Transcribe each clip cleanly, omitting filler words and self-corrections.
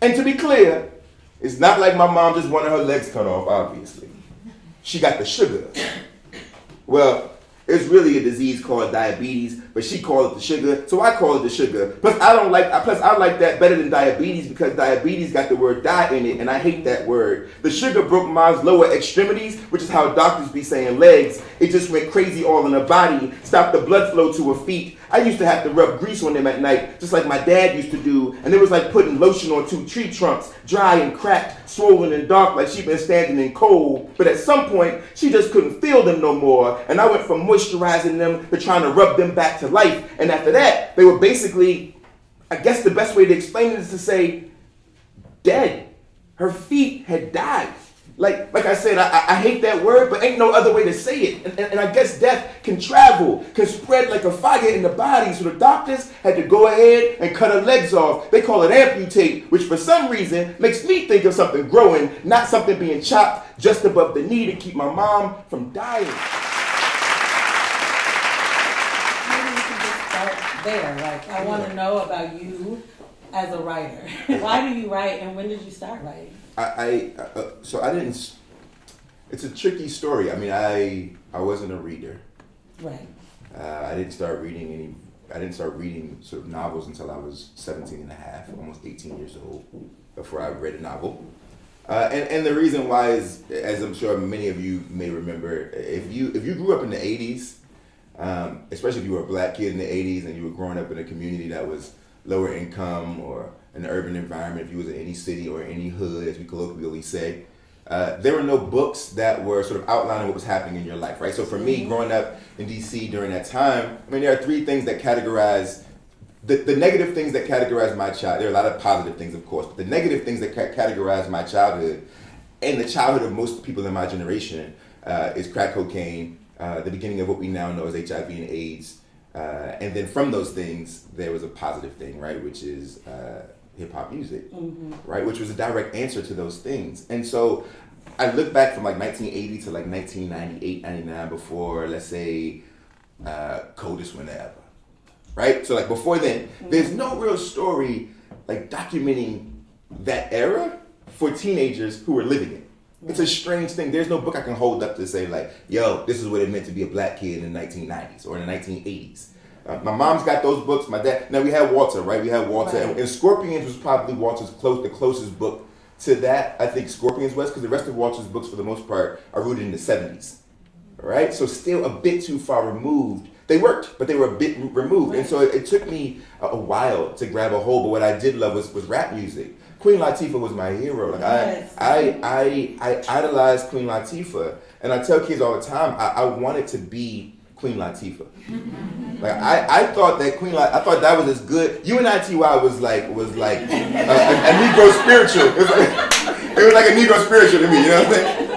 And to be clear, it's not like my mom just wanted her legs cut off, obviously. She got the sugar. Well, it's really a disease called diabetes, but she called it the sugar, so I call it the sugar. Plus, I like that better than diabetes because diabetes got the word die in it, and I hate that word. The sugar broke mom's lower extremities, which is how doctors be saying legs. It just went crazy all in her body, stopped the blood flow to her feet. I used to have to rub grease on them at night, just like my dad used to do, and it was like putting lotion on 2 tree trunks, dry and cracked, swollen and dark like she'd been standing in cold. But at some point, she just couldn't feel them no more, and I went from moisturizing them to trying to rub them back to life. And after that, they were basically, I guess the best way to explain it is to say, dead. Her feet had died. Like I said, I hate that word, but ain't no other way to say it. And I guess death can travel, can spread like a fire in the body. So the doctors had to go ahead and cut her legs off. They call it amputate, which for some reason makes me think of something growing, not something being chopped just above the knee to keep my mom from dying. There, like I want to know about you as a writer. Why do you write, and when did you start writing? So I didn't. It's a tricky story. I mean, I wasn't a reader. Right. I didn't start reading sort of novels until I was 17 and a half, almost 18 years old, before I read a novel. And the reason why is, as I'm sure many of you may remember, if you grew up in the 80s. Especially if you were a black kid in the 80s and you were growing up in a community that was lower income or an urban environment, if you was in any city or any hood, as we colloquially say, there were no books that were sort of outlining what was happening in your life, right? So for me, growing up in DC during that time, I mean, there are 3 things that categorize, the negative things that categorize my child. There are a lot of positive things, of course, but the negative things that categorize my childhood and the childhood of most people in my generation is crack cocaine, the beginning of what we now know as HIV and AIDS. And then from those things, there was a positive thing, right? Which is hip-hop music, right? Which was a direct answer to those things. And so I look back from like 1980 to like 1998, 99 before, let's say, Coldest Winter Ever, right? So like before then, there's no real story like documenting that era for teenagers who were living it. It's a strange thing. There's no book I can hold up to say like, yo, this is what it meant to be a black kid in the 1990s or in the 1980s. My mom's got those books. My dad. Now we had Walter, right? We had Walter, right. And Scorpions was probably Walter's the closest book to that. I think Scorpions was, because the rest of Walter's books, for the most part, are rooted in the 70s, right? So still a bit too far removed. They worked, but they were a bit removed, right. And so it took me a while to grab a hold. But what I did love was rap music. Queen Latifa was my hero. Like yes. I idolized Queen Latifa, and I tell kids all the time I wanted to be Queen Latifa. Like I thought that I thought that was as good. UNITY was like a Negro spiritual. It was like a Negro spiritual to me. You know what I'm saying?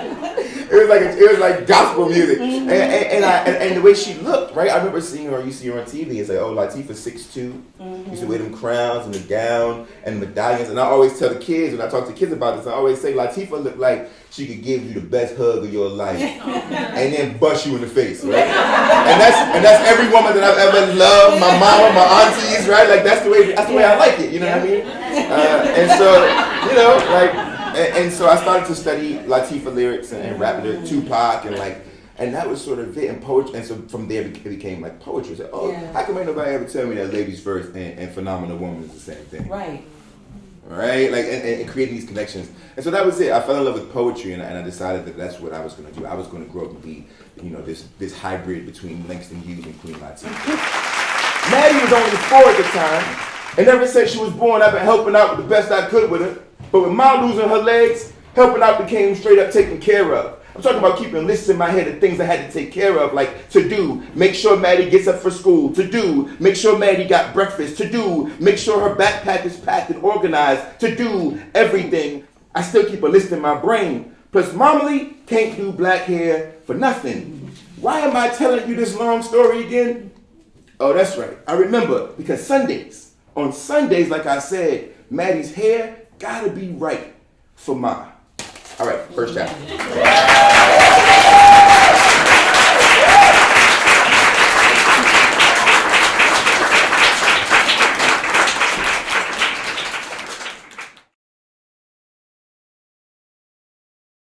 It was like gospel music, and the way she looked, right? I remember seeing her. You see her on TV. It's like, oh, Latifa's 6'2". Used to wear them crowns and the gown and medallions. And I always tell the kids, when I talk to kids about this, I always say Latifa looked like she could give you the best hug of your life, and then bust you in the face, right? And that's every woman that I've ever loved. My mama, my aunties, right? Like that's the way I like it. You know what I mean? And so, you know, like. And so I started to study Latifa lyrics and rap lyrics, Tupac, and that was sort of it, and poetry. And so from there it became like poetry. So, how come ain't nobody ever tell me that Ladies First and Phenomenal Woman is the same thing? Right. Right? Like, and creating these connections. And so that was it. I fell in love with poetry, and I decided that that's what I was going to do. I was going to grow up and be, you know, this hybrid between Langston Hughes and Queen Latifah. Maddie was only 4 at the time, and ever since she was born, I've been helping out with the best I could with her. But with Mom losing her legs, helping out became straight up taken care of. I'm talking about keeping lists in my head of things I had to take care of, like to do, make sure Maddie gets up for school, to do, make sure Maddie got breakfast, to do, make sure her backpack is packed and organized, to do everything. I still keep a list in my brain. Plus, Momly can't do black hair for nothing. Why am I telling you this long story again? Oh, that's right. I remember, because on Sundays, like I said, Maddie's hair gotta be right for Ma. All right, first chapter.